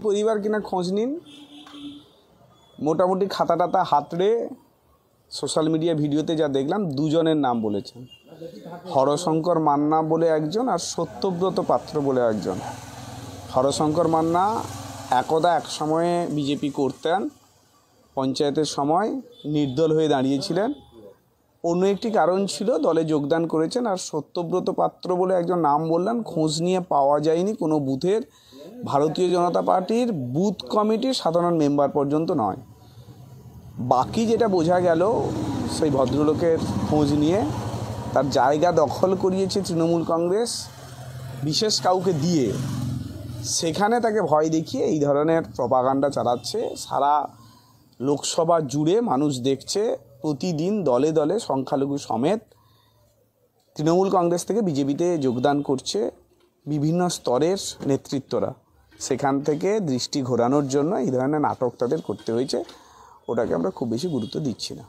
পরিবার কিনা খোঁজ নিন, মোটামুটি খাতা টাতা হাতড়ে সোশ্যাল মিডিয়া ভিডিওতে যা দেখলাম দুজনের নাম বলেছেন, হরশঙ্কর মান্না বলে একজন আর সত্যব্রত পাত্র বলে একজন। হরশঙ্কর মান্না একদা এক সময়ে বিজেপি করতেন, পঞ্চায়েতের সময় নির্দল হয়ে দাঁড়িয়েছিলেন, অন্য একটি কারণ ছিল দলে যোগদান করেছেন। আর সত্যব্রত পাত্র বলে একজন নাম বললেন, খোঁজ নিয়ে পাওয়া যায়নি কোনো বুথের, ভারতীয় জনতা পার্টির বুথ কমিটির সাধারণ মেম্বার পর্যন্ত নয়। বাকি যেটা বোঝা গেল সেই ভদ্রলোকের খোঁজ নিয়ে তার জায়গা দখল করিয়েছে তৃণমূল কংগ্রেস বিশেষ কাউকে দিয়ে, সেখানে তাকে ভয় দেখিয়ে এই ধরনের প্রপাগান্ডা চালাচ্ছে। সারা লোকসভা জুড়ে মানুষ দেখছে, প্রতিদিন দলে দলে সংখ্যালঘু সমেত তৃণমূল কংগ্রেস থেকে বিজেপিতে যোগদান করছে বিভিন্ন স্তরের নেতৃত্বরা। সেখান থেকে দৃষ্টি ঘোরানোর জন্য এই ধরনের নাটক তাদের করতে হয়েছে, ওটাকে আমরা খুব বেশি গুরুত্ব দিচ্ছি না।